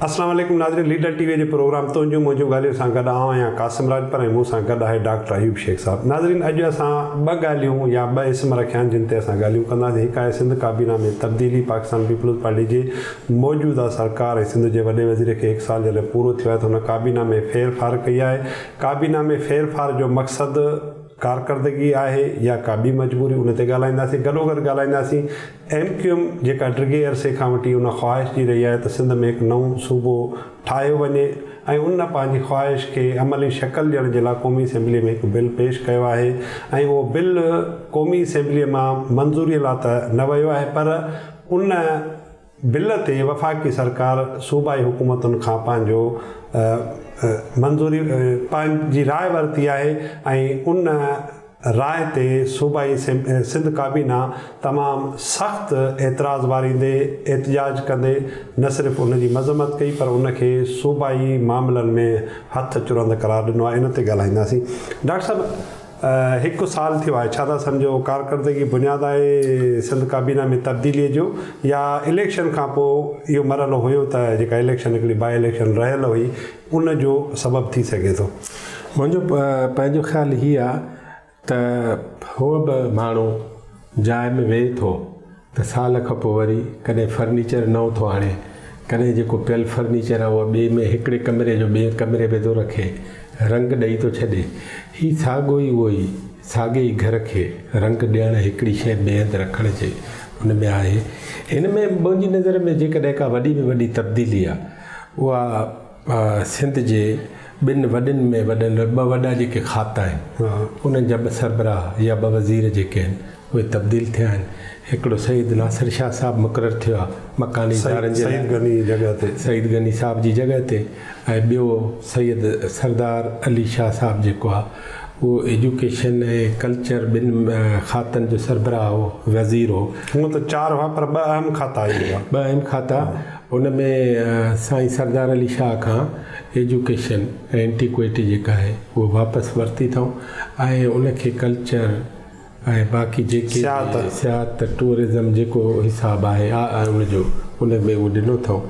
अस्सलाम वालेकुम नाज़रीन, लीडर टीवी जे प्रोग्राम तुंहिंजूं मुंहिंजूं ॻाल्हियूं सां गॾु आहियां कासिम राजपर ऐं मूंसां गॾु आहे डॉक्टर अयूब शेख साहब। नाज़रीन, अॼु असां ॿ ॻाल्हियूं या ॿ इस्म रखिया आहिनि जिन ते असां ॻाल्हियूं कंदासीं। हिकु आहे सिंध काबीना में तब्दीली। पाकिस्तान पीपल्स पार्टी जे मौजूदा सरकार ऐं सिंध जे वॾे वज़ीर खे 1 साल जे लाइ पूरो थियो आहे त हुन काबीना में फेरफार कई आहे। काबीना में फेरफार जो मक़सदु कारकर्दगी आहे या का ॿी मजबूरी, उन ते ॻाल्हाईंदासीं। गॾोगॾु ॻाल्हाईंदासीं MQM जेका डिघे अरसे खां वठी उन ख़्वाहिश जी रही आहे त सिंध में हिकु नओं सूबो ठाहियो वञे ऐं उन पंहिंजी ख़्वाहिश खे अमली शक्ल ॾियण जे लाइ क़ौमी असेंबलीअ में हिकु बिल पेश कयो आहे ऐं उहो बिल क़ौमी असेंबलीअ मां मंज़ूरीअ लाइ त न वियो आहे, पर उन बिल ते वफ़ाक़ी सरकार सूबाई हुकूमतुनि खां पंहिंजो मंज़ूरी पंहिंजी राय वरिती आहे ऐं उन राय ते सूबाई सिंध काबीना तमामु सख़्तु एतिराज़ वारींदे एहतिजाज कंदे न सिर्फ़ु उन जी मज़म्मत कई पर उनखे सूबाई मामलनि में हथु चुरंद करार ॾिनो आहे। इन ते ॻाल्हाईंदासीं। डॉक्टर साहिबु, 1 साल थियो आहे, छा था सम्झो कारकर्दगी बुनियादु आहे सिंध काबीना में तब्दीलीअ जो, या इलेक्शन खां पोइ इहो मरहलो हुयो त जेका इलेक्शन हिकिड़ी बाई इलेक्शन रहियल हुई उन जो सबबु थी सघे थो? मुंहिंजो पंहिंजो ख़्यालु हीअ आहे त उहो बि माण्हू जाइ में वेहे थो त साल खां पोइ वरी कॾहिं फर्नीचर नओं थो आणे, कॾहिं जेको पियल फर्नीचर आहे उहो ॿिए में हिकिड़े कमरे जो ॿिए कमरे में थो रखे, रंग ॾेई थो छॾे। हीअ साॻियो ई उहो ई साॻे ई घर खे रंग ॾियणु हिकिड़ी शइ ॿिए हंधि रखण जे उन में आहे। हिन में मुंहिंजी नज़र में जेकॾहिं का वॾी में वॾी तब्दीली आहे उहा सिंध जे ॿिनि वॾनि में ॿ वॾा जेके खाता आहिनि उन्हनि जा 2 सरबराह या 2 वज़ीर जेके आहिनि उहे तब्दील थिया आहिनि। हिकिड़ो सईद नासिर शाह साहिबु मुक़ररु थियो आहे मकानी इदारनि जे सईद गनी साहिब जी जॻह ते, ऐं ॿियो सैयद सरदार अली शाह साहिबु जेको आहे उहो एजुकेशन ऐं कल्चर ॿिनि खातनि जो सरबराह हो, वज़ीर हो। हूअं त 4 हुआ पर 2 अहम खाता हुआ। 2 अहम खाता। उन में साईं सरदार अली शाह खां एजुकेशन ऐं एंटीक्विटी जेका आहे उहो वापसि वरिती अथऊं ऐं उनखे कल्चर ऐं बाक़ी जेके सियाहत टूरिज़म जेको हिसाबु आहे उनजो उन में उहो ॾिनो अथऊं।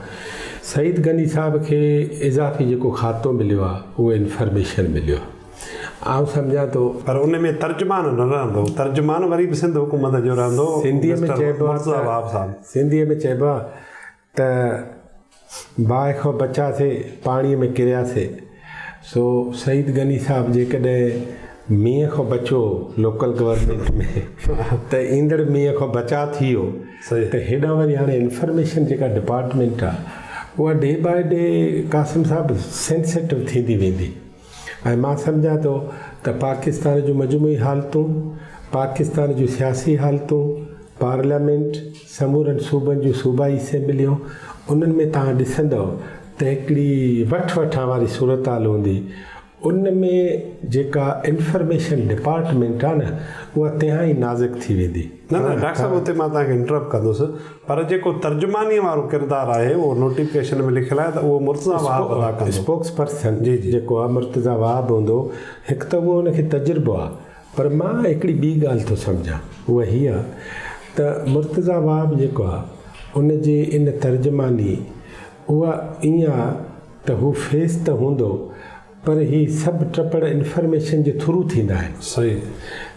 सईद गनी साहिब खे इज़ाफ़ी जेको खातो मिलियो आहे उहो इंफॉर्मेशन मिलियो आहे। आउं सम्झां थो पर उन में तर्जुमान न रहंदो, तर्जुमान वरी बि सिंध हुकूमत जो रहंदो। सिंधीअ में चइबो आहे त बाहि खां बचासीं पाणीअ में किरियासीं। सो सईद गनी साहिबु जेकॾहिं मींहं खां बचो लोकल गवर्नमेंट में त ईंदड़ मींहं खां बचा थी वियो त हेॾां वरी हाणे इंफॉर्मेशन जेका डिपार्टमेंट आहे उहा डे बाय डे कासिम साहिबु सेंसिटिव थींदी वेंदी। ऐं मां सम्झां थो त पाकिस्तान जूं मजमूई हालतूं, पाकिस्तान जूं सियासी हालतूं, पार्लियामेंट, समूरनि सूबनि जूं सूबाई असेंबलियूं, उन्हनि में तव्हां ॾिसंदव त हिकिड़ी वठां वारी सूरत हाल हूंदी। उन में जेका इंफॉर्मेशन डिपार्टमेंट आहे न उहा तिहां ई नाज़ुक थी वेंदी। न डॉक्टर साहिबु, हुते मां तव्हांखे इंटरप्ट कंदुसि, पर जेको तर्जुमानीअ वारो किरदारु आहे उहो नोटिफिकेशन में लिखियलु आहे त उहो मुर्तज़ा वहाब स्पोक्स पर्सन जेको आहे मुर्तज़ा वहाब हूंदो। हिकु त उहो उनखे तजुर्बो आहे, पर मां हिकिड़ी ॿी ॻाल्हि थो सम्झां, उहा हीअ आहे त मुर्तज़ा वहाब जेको आहे उनजी इन तर्जुमानी उहा ईअं आहे त हू फेस त हूंदो पर ही सभु टपड़ इंफॉर्मेशन जे थ्रू थींदा आहिनि। सही,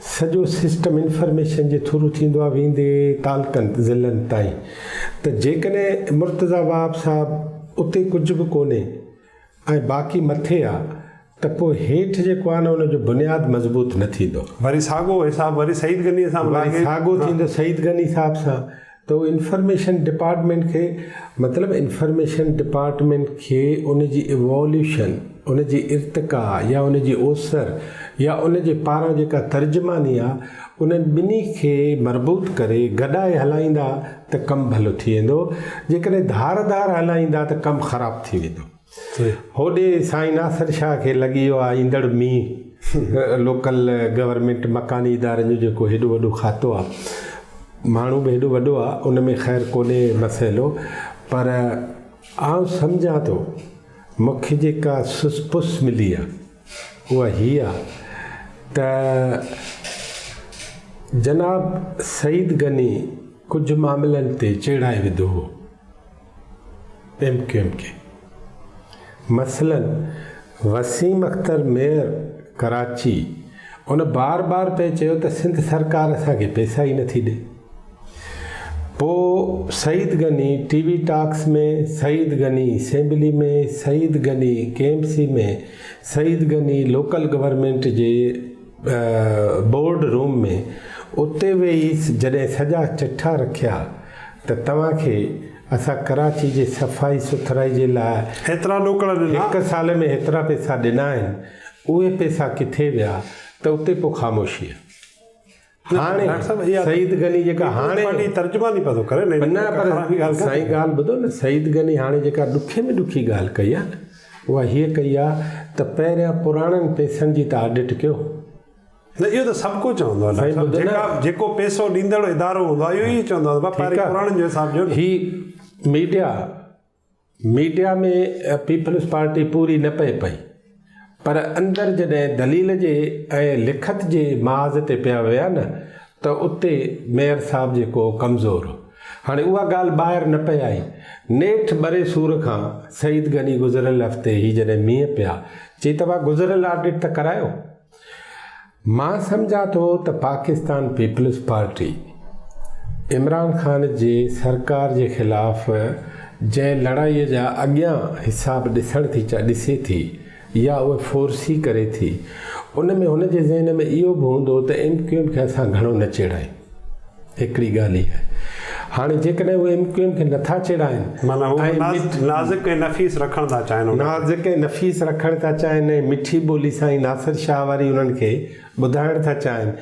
सॼो सिस्टम इंफॉर्मेशन जे थ्रू थींदो आहे वेंदे तालकनि ज़िलनि ताईं। त जेकॾहिं मुर्तज़ा वहाब साहिबु उते कुझु बि कोन्हे ऐं बाक़ी मथे आहे त पोइ हेठि जेको आहे न उनजो बुनियादु मज़बूत न थींदो। वरी साॻियो हिसाबु वरी सईद गनी सां साॻियो थींदो सईद गनी साहिब सां। त उहो इंफॉर्मेशन डिपार्टमेंट खे मतिलबु इंफॉर्मेशन डिपार्टमेंट खे उनजी इवोल्यूशन, उनजी इर्तिका या उनजी ओसर या उनजे पारां जेका तर्जुमानी आहे उन्हनि ॿिन्ही खे मरबूत करे गॾाए हलाईंदा त कमु भलो थी वेंदो। जेकॾहिं धार हलाईंदा त कमु ख़राबु थी वेंदो। होॾे साईं नासिर शाह खे लॻी वियो आहे ईंदड़ मींहुं लोकल गवर्नमेंट मकानी इदारनि जो जेको हेॾो वॾो खातो आहे, माण्हू बि हेॾो वॾो आहे, उन में ख़ैर कोन्हे मसइलो। पर आउं सम्झां थो मूंखे जेका सुसपुस मिली आहे उहा हीअ आहे त जनाब सईद गनी कुझु मामलनि ते चेड़ाए विधो हो MQM खे। मसलन वसीम अख्तर मेयर कराची उन बार बार पे चयो त सिंध सरकार असांखे पैसा ई नथी ॾे। पोइ सईद गनी टीवी टॉक्स में, सईद गनी असेंबली में, सईद गनी KMC में, सईद गनी लोकल गवर्नमेंट जे बोर्ड रूम में उते वेही जॾहिं सॼा चिठा रखिया त तव्हांखे असां कराची जे सफ़ाई सुथराई जे लाइ हेतिरा ॾोकड़ ॾिना, 1 साल में हेतिरा पैसा ॾिना आहिनि, उहे पैसा किथे विया त उते पोइ ख़ामोशी आहे। हाणे सईद गनी जेका हाणे तर्जुमानी पतो करे न पर साईं ॻाल्हि ॿुधो न, सईद गनी हाणे जेका ॾुखे में ॾुखी ॻाल्हि कई आहे न, उहा हीअ कई आहे त पहिरियां पुराणनि पैसनि जी त ऑडिट कयो। न इहो त सभु कुझु चवंदो आहे, जेको पैसो ॾींदड़ इदारो हूंदो आहे इहो ई चवंदो आहे पुराणनि जो हिसाब जो। ही मीडिया में पीपल्स पार्टी पूरी न पए पई, पर अंदरि जॾहिं दलील जे ऐं लिखत जे माज़ ते पिया विया न त उते मेयर साहब जेको कमज़ोर हो। हाणे उहा ॻाल्हि ॿाहिरि न पई आई। नेठि ॿरे सूर खां सईद गनी गुज़िरियल हफ़्ते ही जॾहिं मींहं पिया चई तव्हां गुज़िरियल ऑडिट त करायो। मां सम्झां थो त पाकिस्तान पीपल्स पार्टी इमरान ख़ान जे सरकार जे ख़िलाफ़ जंहिं लड़ाईअ जा अॻियां हिसाब ॾिसे थी या उहे फोर्सी करे थी, उन में हुन जे ज़हन में इहो बि हूंदो त MQM खे असां घणो न चिड़ायूं। हिकिड़ी ॻाल्हि ई आहे। हाणे जेकॾहिं उहे MQM खे नथा चिड़ाइनि, नाज़ुक ऐं नफ़ीस रखणु था चाहिनि, नाज़ुक ऐं नफ़ीस रखणु था चाहिनि, मिठी ॿोली सां ई नासिर शाह वारी उन्हनि खे ॿुधाइणु था चाहिनि,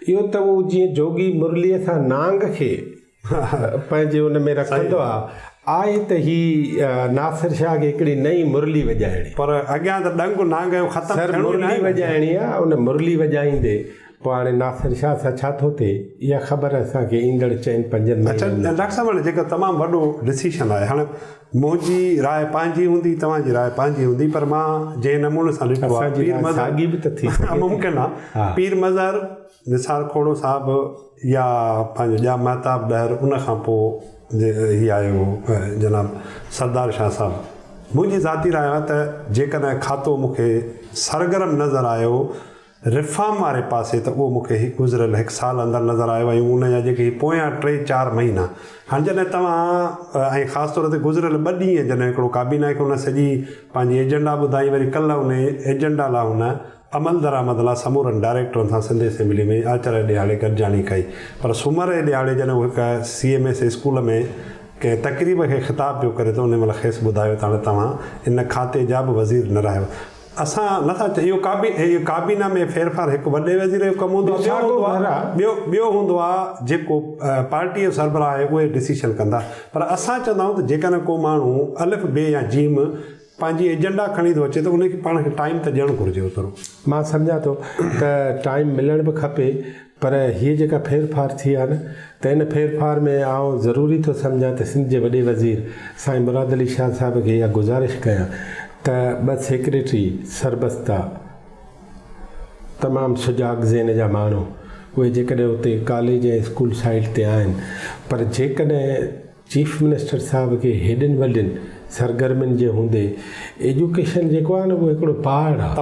इहो त उहो जीअं जोगी मुरलीअ सां नांग खे पंहिंजे उन में रखंदो आहे त ही नासिर शाह खे हिकिड़ी नई मुरली वॼाइणी, पर अॻियां त डंग नांग जो ख़तमु मुरली वॼाइणी आहे। उन मुरली वॼाईंदे पोइ हाणे नासिर शाह सां छा थो थिए इहा ख़बर असांखे ईंदड़ 4-5 में। अच्छा डॉक्टर साहब, हाणे जेको तमामु वॾो डिसीशन आहे, हाणे मुंहिंजी राय पंहिंजी हूंदी, तव्हांजी राय पंहिंजी हूंदी, पर मां जंहिं नमूने सां ॾिठो आहे साॻी बि त थी मुमकिन आहे। पीर मज़हर निसार खोड़ो साहिबु या पंहिंजो ॼा महताब ॾहर, उन खां पोइ हीअ आयो जनाब सरदार शाह साहिबु, मुंहिंजी ज़ाती राय आहे त जेकॾहिं खातो मूंखे सरगर्म नज़र आयो रिफॉर्म वारे पासे त उहो मूंखे गुज़िरियल 1 साल अंदरि नज़र आयो ऐं उन जा जेके पोयां 3-4 महीना। हाणे जॾहिं तव्हां ऐं ख़ासि तौर ते गुज़िरियल 2 ॾींहं जॾहिं हिकिड़ो काबीना खे हुन सॼी पंहिंजी एजेंडा ॿुधाई, वरी कल्ह उन एजेंडा लाइ हुन अमल दरामद लाइ समूरनि डायरेक्टरनि सां सिंध असेंबली में आचार्य ॾियारे गॾिजाणी कई, पर सूमर जे ॾियारे जॾहिं उहो हिकु CMS स्कूल में कंहिं तक़रीब खे ख़िताब पियो करे त उन महिल खेसि ॿुधायो त हाणे तव्हां इन खाते जा बि वज़ीर न रहियो। असां नथा चई इहो काबीना में फेरफार हिकु वॾे वज़ीर जो कमु हूंदो आहे, ॿियो हूंदो आहे जेको पार्टीअ जो सरबराह आहे उहे डिसीशन कंदा, पर असां चवंदा आहियूं त जेकॾहिं को माण्हू अलिफ बे या जीम पंहिंजी एजेंडा खणी थो अचे त उनखे पाण खे टाइम त ॾियणु घुरिजे ओतिरो। मां सम्झां थो त टाइम मिलणु बि खपे, पर हीअ जेका फेरफार थी आहे न त इन फेरफार में आउं ज़रूरी थो सम्झां त सिंध जे वॾे वज़ीर साईं मुराद अली शाह साहिब खे इहा गुज़ारिश कयां त 2 सेक्रेटरी सरबस्ता तमामु सुजाग ज़हन जा माण्हू उहे जेकॾहिं उते कॉलेज ऐं स्कूल साइड ते आहिनि, पर जेकॾहिं चीफ मिनिस्टर साहिब खे हेॾनि वॾनि सरगर्मियुनि जे हूंदे एजुकेशन जेको आहे न उहो हिकिड़ो पहाड़ आहे। ॿ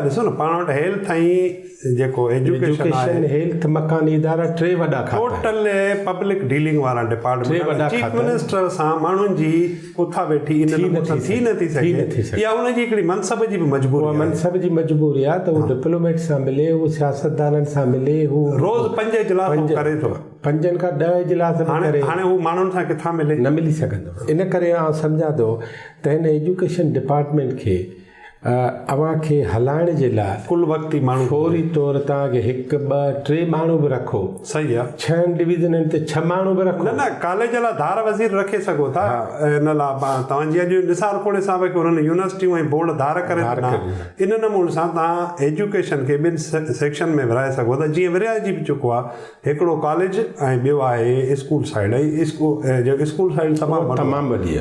ॾिसो न, पाण वटि हेल्थ ऐं जेको एजुकेशन हेल्थ मकानी इदारा 3 वॾा खाता, टोटल पब्लिक डीलिंग वारा डिपार्टमेंट, चीफ मिनिस्टर सां माण्हुनि जी उथा वेठी इन थी नथी सघे, या उनजी हिकिड़ी मनसब जी बि मजबूरी आहे त उहो डिप्लोमेट सां मिले, उहो सियासतदाननि सां मिले, हू रोज़ 5 इजलास करे थो, 5 खां 10 इजलास करे, हाणे हू माण्हुनि सां किथां मिले, न मिली सघंदो। इन करे आउं सम्झां थो त हिन एजुकेशन डिपार्टमेंट खे अव्हां खे हलाइण जे लाइ कुल वक़्ती माण्हू फौरी तौर तव्हांखे 1-2-3 माण्हू बि रखो। सही आहे, 6 डिवीज़ननि ते 6 माण्हू बि रखो। न कॉलेज लाइ धार वज़ीर रखे सघो था। इन लाइ तव्हांजी अॼु निसार खोड़े साहिब खे हुननि यूनिवर्सिटियूं ऐं बोर्ड धार करे ॾिना, इन नमूने सां तव्हां एजुकेशन खे 2 सेक्शन में विराए सघो था, जीअं विराइजी बि चुको आहे। हिकिड़ो कॉलेज ऐं ॿियो आहे स्कूल साइड, ऐं स्कूल साइड तमामु वॾी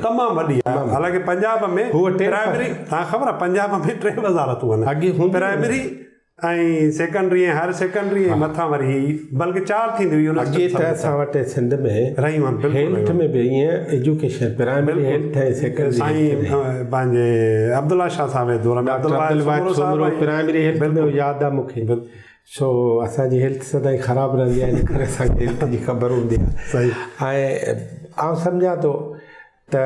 आहे। हालांकि पंजाब में प्राइमरी, तव्हां ख़बर आहे पंजाब में 3 वज़ारतूं आहिनि, प्राइमरी ऐं सेकेंडरी हायर सेकेंडरी ऐं मथां वरी बल्कि 4 थींदी हुई अॻे त असां वटि सिंध में रहियूं आहिनि हेल्थ में बि ईअं एजुकेशन प्राइमरी हेल्थ ऐं सेकेंडरी साईं पंहिंजे अब्दुल्ला शाह साहिब जे दौर में प्राइमरी हेल्थ में यादि आहे मूंखे सो असांजी हेल्थ सदाईं ख़राबु रहंदी आहे इन करे असांखे हेल्थ जी ख़बर हूंदी आहे सही ऐं आउं सम्झां थो त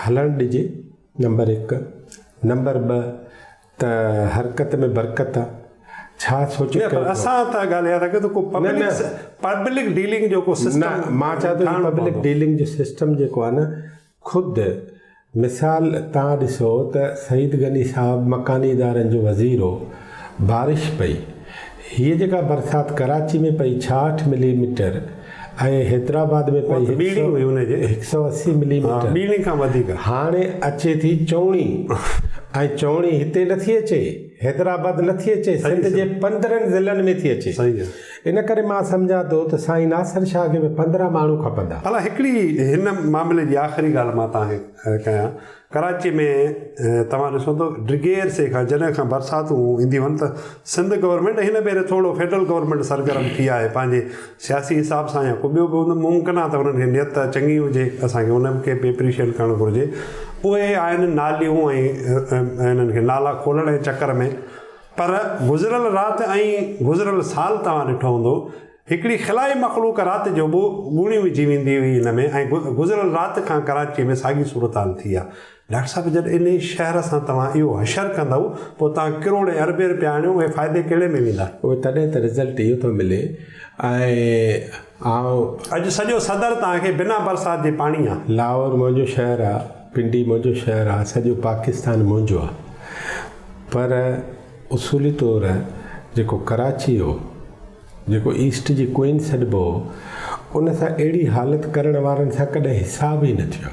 हलणु ॾिजे नंबर 1 नंबर 2 त हरकत में बरकत आहे छा सोचे असां त ॻाल्हाए था की को पब्लिक डीलिंग जो को सिस्टम मां चवां थो पब्लिक डीलिंग जो सिस्टम जेको आहे न ख़ुदि मिसाल तव्हां ॾिसो त सईद गनी साहब मकानी इदारनि जो वज़ीर हो बारिश पई हीअ जेका बरसाति कराची में पई 66 मिलीमीटर ऐं हैदराबाद में पई 180 मिलीमीटर खां वधीक हाणे अचे थी चौणी ऐं चौणी हिते नथी अचे हैदराबाद नथी अचे सिंध जे 15 ज़िलनि में थी अचे इन करे मां सम्झां थो त साईं नासिर शाह खे बि 15 माण्हू खपंदा भला हिकिड़ी हिन मामले जी आख़िरी ॻाल्हि मां तव्हांखे कयां कराची में तव्हां ॾिसो त ड्रिगेर से खां जॾहिं खां बरसातूं ईंदियूं आहिनि त सिंध गवर्नमेंट हिन भेरे थोरो फेडरल गवर्नमेंट सरगर्म थी आहे पंहिंजे सियासी हिसाब सां या को ॿियो बि मुमकिन आहे त हुननि खे नियत चङी हुजे असांखे उनखे बि एप्रिशिएट करणु घुरिजे उहे आहिनि नालियूं ऐं हिननि खे नाला खोलण जे चकर में पर गुज़िरियल राति ऐं गुज़िरियल साल तव्हां ॾिठो हूंदो हिकिड़ी खिलाई मख़लूक राति जो बि ॻूणी विझी वेंदी हुई हिन में ऐं गुज़िरियल राति खां कराची में साॻी सूरत हाल थी आहे डॉक्टर साहिब जॾहिं इन शहर सां तव्हां इहो हशर कंदव पोइ तव्हां किरोड़ अरबे रुपया आणियो उहे फ़ाइदे कहिड़े में वेंदा उहे तॾहिं त रिज़ल्ट इहो थो मिले ऐं अॼु सॼो सदर तव्हांखे बिना बरसाति जे पाणी आहे लाहौर मुंहिंजो शहरु आहे पिंडी मुंहिंजो शहरु आहे सॼो पाकिस्तान मुंहिंजो आहे पर उसूली तौरु जेको कराची हो जेको ईस्ट जी क्वीन सॾिबो हो उन सां अहिड़ी हालति करण वारनि सां कॾहिं हिसाब ई न थियो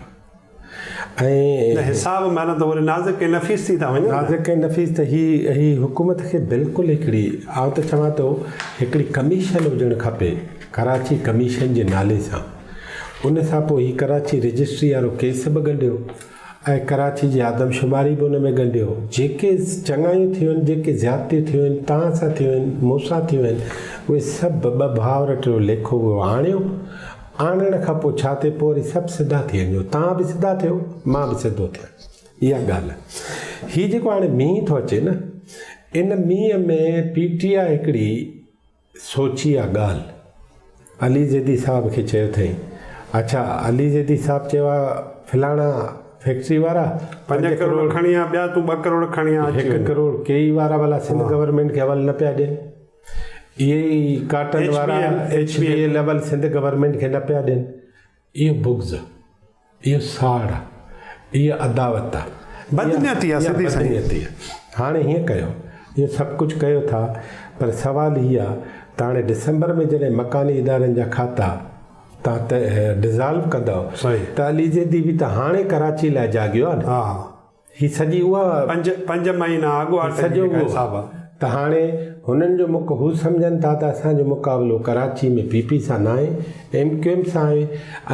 ऐं हिसाब माना त वरी नाज़िक नफ़ीस थी था वञनि नाज़िक नफ़ीस त ही हुकूमत खे बिल्कुलु हिकिड़ी आउं त चवां थो हिकिड़ी कमीशन हुजणु खपे कराची कमीशन जे नाले सां उन सां पोइ हीउ कराची रजिस्ट्री वारो केस बि ॻंढियो ऐं कराची जी आदमशुमारी बि हुन में ॻंढियो जेके चङायूं थियूं आहिनि जेके ज़्यादतियूं थियूं आहिनि तव्हां सां थियूं आहिनि मूंसां थियूं आहिनि उहे सभु 2 भाउर टियों लेखो आणियो आणण खां पोइ छा थिए पोइ वरी सभु सिधा थी वञो तव्हां बि सिधा थियो मां बि सिधो थियां इहा ॻाल्हि आहे हीअ जेको हाणे मींहुं थो अचे न इन मींहं में PTI हिकिड़ी सोची आहे ॻाल्हि अली ज़ैदी साहब खे चयो अथई अच्छा अली ज़ैदी साहब चयो आहे फलाणा फैक्ट्री वारा 5 करोड़ खणी आ ॿिया तूं 2 करोड़ खणी आ 1 करोड़ केई वारा भला सिंध गवर्नमेंट खे हवाले न पिया ॾियनि इहे ई काटन वारा HBA लेवल सिंध गवर्नमेंट खे न पिया ॾियनि इहो बुग़्ज़ इहो साड़ आहे इहा अदावत आहे बदनियती आहे हाणे हीअं कयो इहो सभु कुझु कयो था पर सुवाल हीअ आहे त हाणे डिसंबर में जॾहिं मकानी इदारनि जा खाता तव्हां त डिज़ॉल्व कंदव त अली ज़ैदी बि त हाणे कराची लाइ जाॻियो आहे न हा हीअ सॼी उहा 5 महीना अॻु सॼो हिसाबु आहे त हाणे हुननि जो हू सम्झनि था त असांजो मुक़ाबिलो कराची में PP सां न आहे MQM सां आहे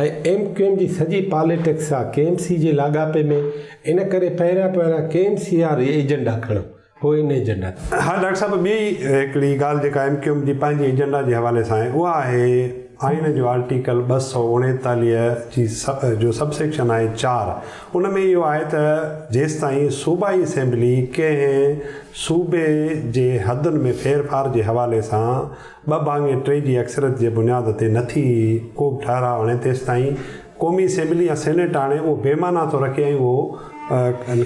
ऐं MQM जी सॼी पॉलिटिक्स आहे KMC जे लाॻापे में इन करे पहिरियां KMC वारी एजेंडा खणो हो इन एजेंडा हा डॉक्टर साहिबु ॿी हिकिड़ी ॻाल्हि जेका MQM जी पंहिंजे एजेंडा जे हवाले सां आहे उहा आहे आइन जो आर्टिकल 239 जी जो सबसेक्शन आहे 4 उन में इहो आहे त जेसि ताईं सूबाई असेंबली कंहिं सूबे जे हदुनि में फेरफार जे हवाले सां 2/3 जी अक्सरियत जे बुनियाद ते नथी को बि ठहराउ आणे तेसि ताईं क़ौमी असेंबली या सेनेट हाणे उहो बेमाना थो रखे ऐं उहो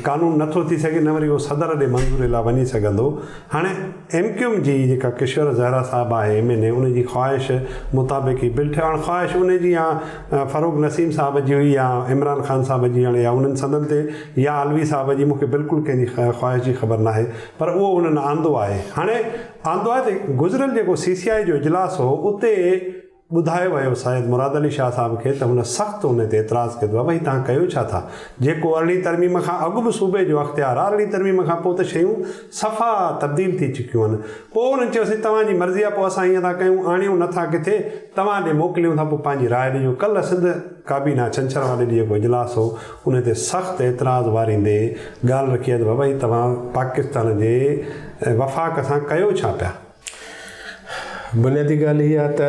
कानून नथो थी सघे न वरी उहो सदर ॾे मंज़ूरी लाइ वञी सघंदो हाणे MQM जी जेका किशोर ज़हरा साहिबु आहे MNA उन जी ख़्वाहिश मुताबिक़ ई बिल ठहियो हाणे ख़्वाहिश उन जी या फ़ारूक नसीम साहिब जी हुई या इमरान ख़ान साहिब जी हाणे या उन्हनि सदन ते या अलवी साहिब जी मूंखे बिल्कुलु कंहिंजी ख़्वाहिश जी ख़बर न आहे पर उहो उन्हनि आंदो आहे हाणे आंदो आहे त गुज़िरियल जेको CCI जो इजलास हो उते ॿुधायो वियो शायदि मुराद अली शाह साहिब खे त हुन सख़्तु हुन ते एतिराज़ु कयो आहे भई तव्हां कयो छा था जेको अरिड़हीं तरमीम खां अॻु बि सूबे जो अख़्तियार आहे अरिड़हीं तरमीम खां पोइ त शयूं सफ़ा तब्दील थी चुकियूं आहिनि पोइ हुननि चयोसीं तव्हांजी मर्ज़ी आहे पोइ असां ईअं था कयूं आणियूं नथा किथे तव्हां ॾे मोकिलियूं था पोइ पंहिंजी राय ॾिजो कल्ह सिंध काबीना छंछरु ॾींहुं जेको इजलास हो उन ते सख़्तु एतिराज़ु वारींदे ॻाल्हि रखी आहे त भई तव्हां पाकिस्तान जे ऐं वफ़ाक़ सां कयो छा पिया? बुनियादी ॻाल्हि इहा आहे त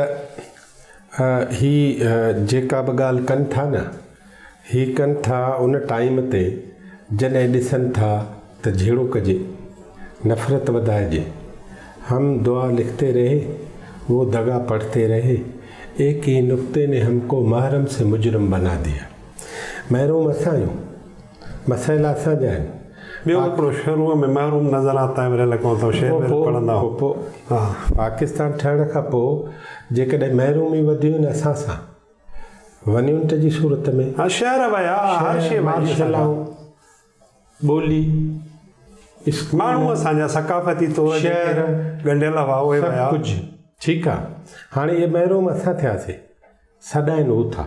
जेका बि ॻाल्हि कनि था न, हीअ कनि था उन टाइम ते जॾहिं ॾिसनि था त झेड़ो कजे, नफ़रत वधाइजे। हम दुआ लिखते रहे, वो दगा पढ़ते रहे, एक ही नुक्ते ने हमको महरम से मुजरम बना दिया। महरूम असां आहियूं, मसइला असांजा आहिनि। ॿियो हिकिड़ो शुरूअ में महरूम नज़र आता है लॻो त शेर पढ़ंदा हो। पोइ पाकिस्तान ठहण खां पोइ जेकॾहिं महरूमी वधियूं आहिनि असां सां, वञूं जी सूरत में शहर विया, हर शइ माशाल्लाह, ॿोली, माण्हू असांजा सकाफ़ती तौर शहर, ॻंढियल हुआ उहे विया, कुझु ठीकु आहे। हाणे इहे महरूम असां थियासीं, सॾाइनि हू था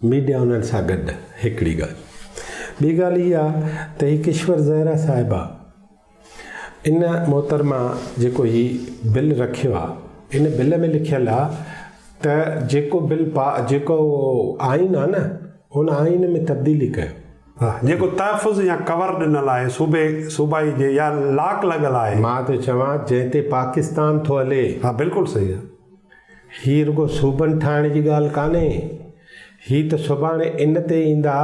मीडिया उन्हनि सां गॾु। हिकिड़ी ॻाल्हि, ॿी ॻाल्हि इहा त ही किश्वर ज़हरा साहिबा, इन मोहतरमा जेको ही बिल रखियो आहे, इन बिल में लिखियलु आहे त जेको जेको आइन आहे न, उन आइन में तब्दीली कयो। जेको तहफ़ुज़ या कवर ॾिनल आहे सूबाई जे या लाक लॻल आहे, मां त चवां जंहिं ते पाकिस्तान थो हले। हा बिल्कुलु सही आहे। हीअ रुगो सूबनि ठाहिण जी ॻाल्हि कान्हे, हीअ त सुभाणे इन ते ईंदा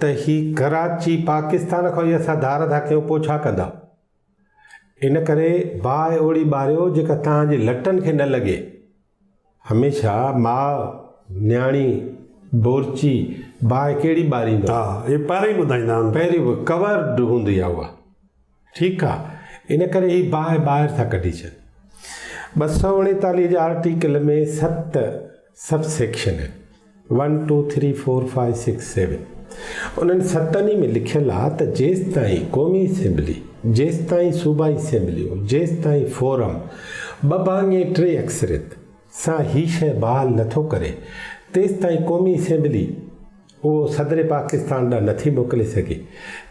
त हीअ कराची पाकिस्तान खां ई असां धार था कयूं, पोइ छा कंदा? इन करे बाहि ओड़ी ॿारियो जेका तव्हांजे लटनि खे न लॻे। हमेशह माउ, न्याणी, बोरची बाहि कहिड़ी ॿारींदो? हा, इहे पहिरीं ॿुधाईंदा आहिनि, पहिरीं कवर हूंदी आहे उहा, ठीकु आहे। इन करे हीअ बाहि ॿाहिरि था कढी छॾनि। 249 जे आर्टिकल में 7 सब सेक्शन आहिनि, 1 2 3 4 5 6 7। उन्हनि 7 में लिखियलु आहे त जेसि ताईं क़ौमी असेंबली, जेसि ताईं सूबाई असेंबलियूं, जेसि ताईं फोरम 2/3 अक्सरियत सां ही शइ बहाल नथो करे, तेसि ताईं क़ौमी असेंबली उहो सदर पाकिस्तान ॾांहुं नथी मोकिले सघे,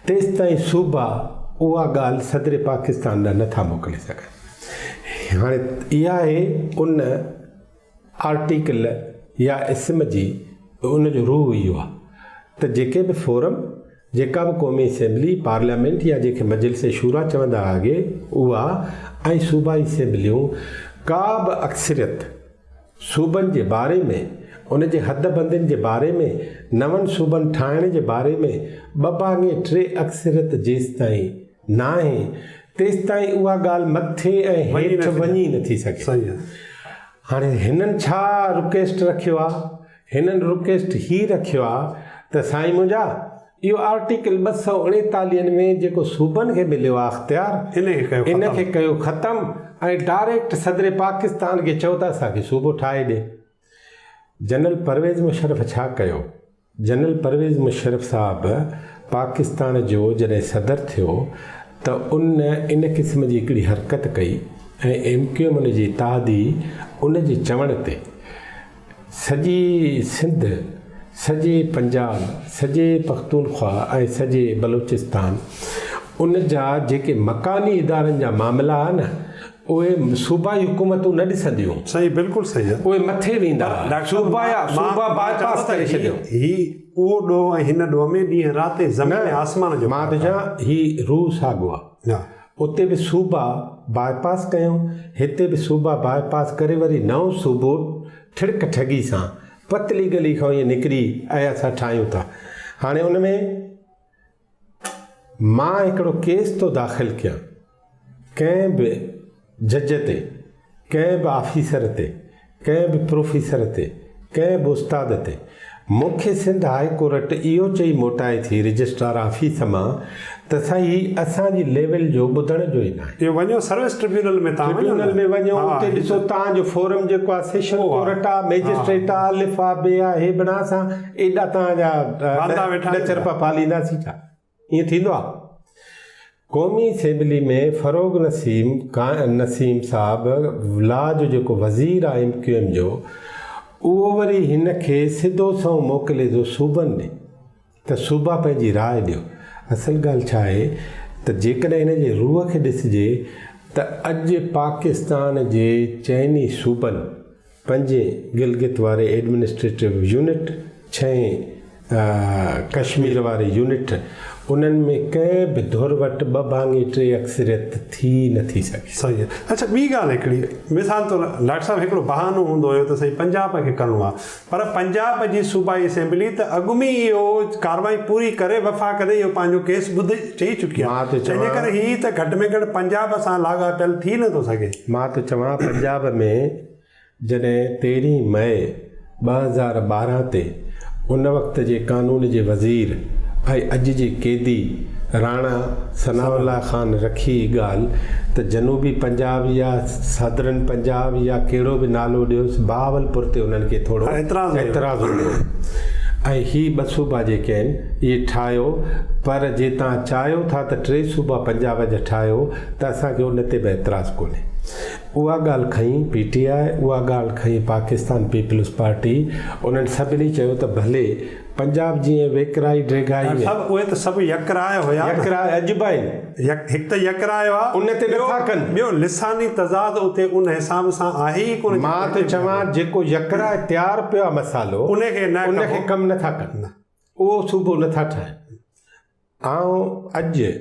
तेसि ताईं सूबा उहा ॻाल्हि सदर पाकिस्तान ॾांहुं नथा मोकिले सघनि। हाणे इहा आहे उन आर्टिकल या इस्म जी उनजो रूह इहो आहे त जेके बि फोरम, जेका बि क़ौमी असेंबली, पार्लियामेंट या जंहिंखे मजलिस शूरा चवंदा अॻे, उहा ऐं सूबाई असेंबलियूं का बि अक्सरियत सूबनि जे बारे में, उन जे हदबंदियुनि जे बारे में, नवनि सूबनि ठाहिण जे बारे में 2/3 अक्सरियत जेसि ताईं न आहे, तेसि ताईं उहा ॻाल्हि मथे ऐं हेठि वञी नथी सघे। सही आहे। हाणे हिननि छा रिक्वेस्ट रखियो आहे? हिननि रिक्वेस्ट ही रखियो आहे त साईं मुंहिंजा इहो आर्टिकल 249 में जेको सूबनि खे मिलियो आहे अख़्तियार, इनखे कयो ख़तमु ऐं डायरेक्ट सदर पाकिस्तान खे चओ था असांखे सूबो ठाहे ॾे। जनरल परवेज़ मुशर्रफ छा कयो? जनरल परवेज़ मुशर्रफ साहिबु पाकिस्तान जो जॾहिं सदर थियो त इन क़िस्म जी हिकिड़ी हरकत कई ऐं MQM उन जी इत्तेहादी उन जे चवण ते सॼी सिंध, सॼे पंजाब, सॼे पख्तूनख्वा ऐं सॼे बलूचिस्तान, उन जा जेके मकानी इदारनि जा मामला आहे न, उहे सूबाई हुकूमतूं न ॾिसंदियूं। सही, बिल्कुलु सही आहे। उहे मथे वेंदा, सूबा बाईपास करे छॾियो। उहो ॾोह ऐं हिन ॾोह में ॾींहुं राति ज़मीन आसमान जो, मां त चवां ही रूह साॻियो आहे। उते बि सूबा बाईपास कयूं, हिते बि सूबा बाईपास करे वरी नओं सूबो ठिड़क ठगी सां पतली गली खां ईअं निकिरी ऐं असां ठाहियूं था। हाणे उन में मां हिकिड़ो केस थो दाख़िल कयां कंहिं बि जज ते, कंहिं बि ऑफिसर ते, कंहिं बि प्रोफेसर ते, कंहिं बि उस्ताद ते। मूंखे सिंध हाई कोर्ट इहो चई मोटाए थी रजिस्ट्रार ऑफिस मां त साईं असांजी लेवल जो ॿुधण जो ई न आहे। इहो वञो सर्विस ट्रिब्यूनल में, तव्हां ट्रिब्यूनल में वञो, उते ॾिसो तव्हांजो फोरम जेको आहे सेशन कोर्ट आहे, मैजिस्ट्रेट आहे, अलिफ़ आहे, बे आहे, हे बना सां एॾा तव्हांजा चरपा पालींदासीं छा? ईअं थींदो आहे? क़ौमी असेंबली में फ़रोग़ नसीम साहिबु लॉ जो जेको वज़ीर आहे MQM जो, उहो वरी हिन खे सिधो सो मोकिले थो सूबनि ॾे त सूबा पंहिंजी राय ॾियो। असल ॻाल्हि छा आहे त जेकॾहिं हिन जे रूह खे ॾिसिजे त अॼु पाकिस्तान जे चइनी सूबनि, 5 गिलगित वारे एडमिनिस्ट्रेटिव यूनिट, 6 कश्मीर वारे यूनिट, उन्हनि में कंहिं बि धुर वटि ॿ भाङे टे अक्सरियत थी नथी सघे। सही आहे। अच्छा ॿी ॻाल्हि हिकिड़ी मिसाल तौरु डॉक्टर साहिबु हिकिड़ो बहानो हूंदो हुयो त साईं पंजाब खे करिणो आहे, पर पंजाब जी सूबाई असेंबली त अॻु में ई इहो कार्रवाई पूरी करे वफ़ा करे इहो पंहिंजो केस ॿुधे चई चुकी आहे। इन करे हीअ त घटि में घटि पंजाब सां लाॻापियल थी नथो सघे। मां त चवां पंजाब में जॾहिं 13 मई 2012 ते उन वक़्त जे कानून जे वज़ीर ऐं अॼु जे क़ैदी राणा सनाउल्ला ख़ान रखी ॻाल्हि त जनूबी पंजाब या सदरन पंजाब या कहिड़ो बि नालो ॾियोसि बहावलपुर ते उन्हनि खे थोरो एतिराज़ हूंदो ऐं हीअ 2 सूबा जेके आहिनि इहे ठाहियो, पर जे तव्हां चाहियो था त 3 सूबा पंजाब जा ठाहियो त असांखे उन ते बि एतिराज़ कोन्हे। उहा ॻाल्हि खईं PTI, उहा ॻाल्हि खईं पाकिस्तान पीपल्स पार्टी। उन्हनि सभिनी चयो त भले पंजाब जीअं वेकराई ड्रेगाई उहे त सभु यकराए हुआ, यकराए अॼु बि आहिनि, हिकु त यकरायो आहे उन ते नथा कनि, ॿियो लिसानी तज़ाद उते उन हिसाब सां आहे ई कोन। मां त चवां जेको यकराए तयारु पियो आहे मसालो उनखे कमु नथा कनि, उहो सूबो नथा ठाहिनि। ऐं अॼु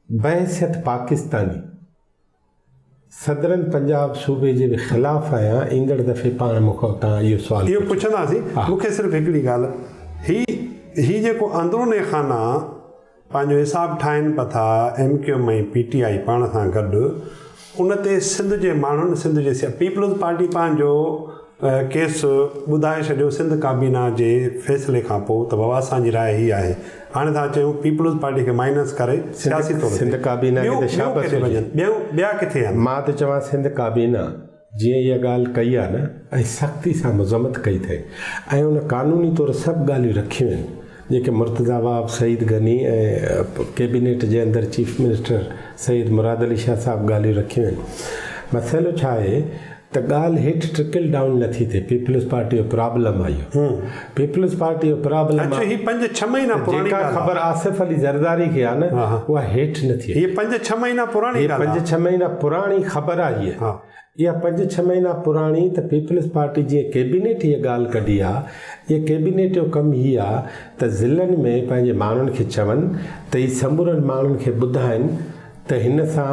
बहसियत पाकिस्तानी सदरन पंजाब सूबे जे ख़िलाफ़ आहियां। ईंदड़ दफ़े पाण मूंखां तव्हां इहो सुवाल इहो पुछंदासीं। मूंखे सिर्फ़ु हिकिड़ी ॻाल्हि, ही जेको अंदरूनी खाना पंहिंजो हिसाबु ठाहिनि पिया था MQM ऐं PTI पाण सां गॾु, उन ते सिंध जे माण्हुनि, सिंध जे पीपल्स पार्टी पंहिंजो केस ॿुधाए छॾियो सिंध काबीना जे फ़ैसिले खां पोइ त बाबा असांजी राय हीअ आहे। हाणे था चयूं पीपल्स पार्टी खे माइनस करे सियासी तौर ते सिंध काबीना ॿिया किथे आहिनि। मां त चवां सिंध काबीना जीअं इहा ॻाल्हि कई आहे न ऐं सख़्ती सां मज़म्मत कई अथई ऐं उन क़ानूनी तौरु सभु ॻाल्हियूं रखियूं आहिनि जेके मुर्तज़ाबाब सईद गनी ऐं कैबिनेट जे अंदरि चीफ मिनिस्टर सईद मुराद अली शाह साहब ॻाल्हियूं रखियूं आहिनि। मसइलो छा आहे त ॻाल्हि हेठि ट्रिकल डाउन नथी थिए। पीपल्स पार्टी जो प्रॉब्लम आहे इहो, पीपल्स पार्टी जो प्रॉब्लम आहे। 5-6 महीना पुराणी ख़बर आसिफ अली ज़रदारी खे आहे न, उहा हेठि नथी। हीअ 5-6 महीना पुराणी 5-6 महीना पुराणी ख़बर आहे इहा 5-6 महीना पुराणी। त पीपल्स पार्टी जीअं कैबिनेट हीअ ॻाल्हि कढी आहे, इहा कैबिनेट जो कमु हीअ आहे त ज़िलनि में पंहिंजे माण्हुनि खे चवनि त हीअ समूरनि माण्हुनि खे ॿुधाइनि त हिन सां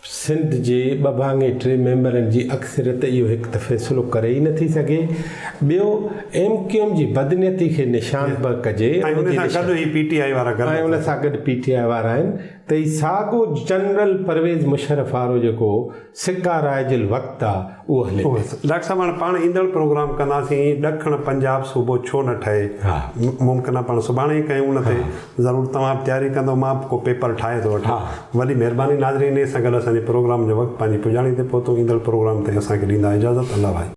सिंध जे 2 भाङे 3 मेंबरनि जी अक्सरियत इहो हिकु त फ़ैसिलो करे ई नथी सघे। ॿियो MQM जी बदनीयती खे निशान बि कजे ऐं उन सां गॾु PTI वारा आहिनि त हीउ साॻियो जनरल परवेज़ मुशर्रफ वारो जेको सिका राइजल वक़्तु आहे उहो हले। डॉक्टर साहिबु हाणे पाण ईंदड़ प्रोग्राम कंदासीं ॾखण पंजाब सूबो छो न ठहे। मुमकिन आहे पाण सुभाणे ई कयूं, उन ते ज़रूरु तव्हां तयारी कंदो, मां को पेपर ठाहे थो वठां। वॾी महिरबानी नाज़रीन, सां गॾु असांजे प्रोग्राम जो वक़्तु पंहिंजी पुॼाणी ते पहुतो। ईंदड़ प्रोग्राम ते असांखे ॾींदा इजाज़त। अल्लाह भाई।